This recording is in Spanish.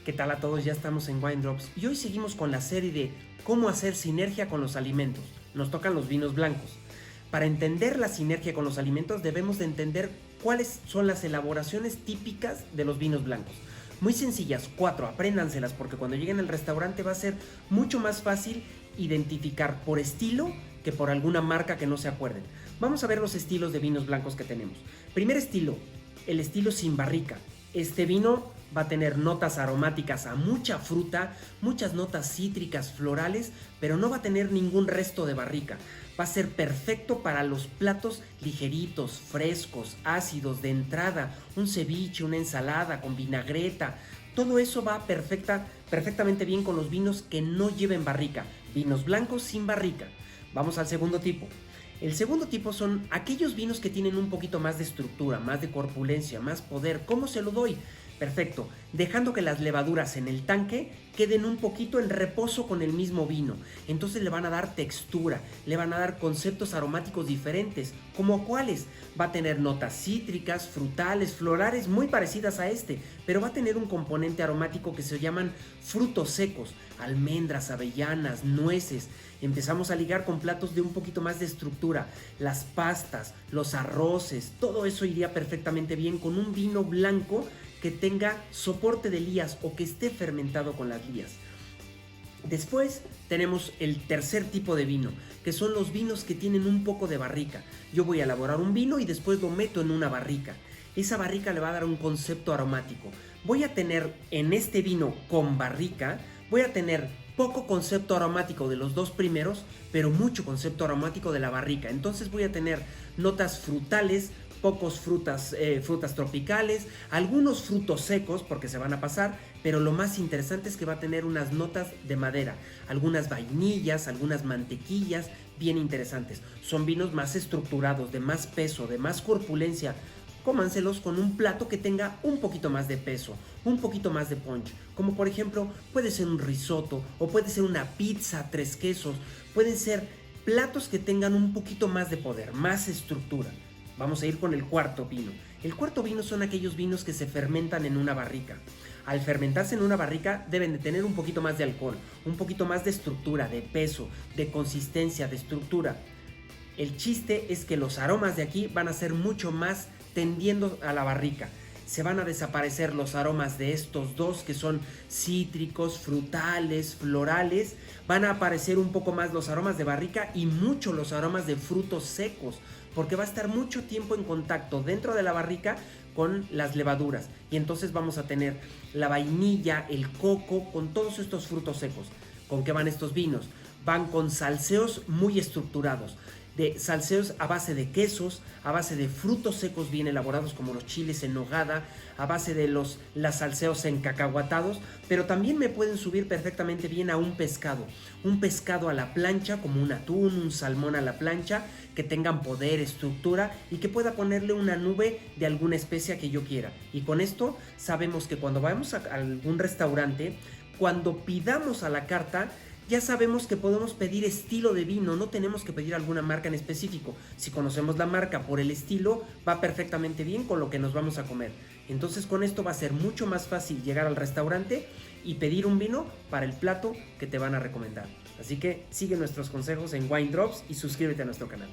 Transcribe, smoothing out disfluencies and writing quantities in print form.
¿Qué tal a todos? Ya estamos en Wine Drops y hoy seguimos con la serie de cómo hacer sinergia con los alimentos. Nos tocan los vinos blancos. Para entender la sinergia con los alimentos debemos de entender cuáles son las elaboraciones típicas de los vinos blancos. Muy sencillas, 4, apréndanselas porque cuando lleguen al restaurante va a ser mucho más fácil identificar por estilo que por alguna marca que no se acuerden. Vamos a ver los estilos de vinos blancos que tenemos. Primer estilo, el estilo sin barrica. Este vino va a tener notas aromáticas a mucha fruta, muchas notas cítricas, florales, pero no va a tener ningún resto de barrica. Va a ser perfecto para los platos ligeritos, frescos, ácidos, de entrada, un ceviche, una ensalada con vinagreta. Todo eso va perfectamente bien con los vinos que no lleven barrica, vinos blancos sin barrica. Vamos al segundo tipo. El segundo tipo son aquellos vinos que tienen un poquito más de estructura, más de corpulencia, más poder. ¿Cómo se lo doy? Perfecto, dejando que las levaduras en el tanque queden un poquito en reposo con el mismo vino. Entonces le van a dar textura, le van a dar conceptos aromáticos diferentes. ¿Como cuáles? Va a tener notas cítricas, frutales, florales muy parecidas a este, pero va a tener un componente aromático que se llaman frutos secos, almendras, avellanas, nueces. Empezamos a ligar con platos de un poquito más de estructura, las pastas, los arroces, todo eso iría perfectamente bien con un vino blanco que tenga soporte de lías o que esté fermentado con las lías. Después tenemos el tercer tipo de vino, que son los vinos que tienen un poco de barrica. Yo voy a elaborar un vino y después lo meto en una barrica. Esa barrica le va a dar un concepto aromático. Voy a tener en este vino con barrica, voy a tener poco concepto aromático de los dos primeros, pero mucho concepto aromático de la barrica. Entonces voy a tener notas frutales, pocos frutas tropicales, algunos frutos secos porque se van a pasar, pero lo más interesante es que va a tener unas notas de madera, algunas vainillas, algunas mantequillas bien interesantes. Son vinos más estructurados, de más peso, de más corpulencia. Cómanselos con un plato que tenga un poquito más de peso, un poquito más de punch, como por ejemplo puede ser un risotto o puede ser una pizza 3 quesos, pueden ser platos que tengan un poquito más de poder, más estructura. Vamos a ir con el cuarto vino. El cuarto vino son aquellos vinos que se fermentan en una barrica. Al fermentarse en una barrica deben de tener un poquito más de alcohol, un poquito más de estructura, de peso, de consistencia, de estructura. El chiste es que los aromas de aquí van a ser mucho más tendiendo a la barrica. Se van a desaparecer los aromas de estos dos que son cítricos, frutales, florales. Van a aparecer un poco más los aromas de barrica y mucho los aromas de frutos secos, porque va a estar mucho tiempo en contacto dentro de la barrica con las levaduras. Y entonces vamos a tener la vainilla, el coco, con todos estos frutos secos. ¿Con qué van estos vinos? Van con salseos muy estructurados. De salseos a base de quesos, a base de frutos secos bien elaborados como los chiles en nogada, a base de los salseos encacahuatados, pero también me pueden subir perfectamente bien a un pescado a la plancha como un atún, un salmón a la plancha, que tengan poder, estructura y que pueda ponerle una nube de alguna especia que yo quiera. Y con esto sabemos que cuando vayamos a algún restaurante, cuando pidamos a la carta, ya sabemos que podemos pedir estilo de vino, no tenemos que pedir alguna marca en específico. Si conocemos la marca por el estilo, va perfectamente bien con lo que nos vamos a comer. Entonces con esto va a ser mucho más fácil llegar al restaurante y pedir un vino para el plato que te van a recomendar. Así que sigue nuestros consejos en Wine Drops y suscríbete a nuestro canal.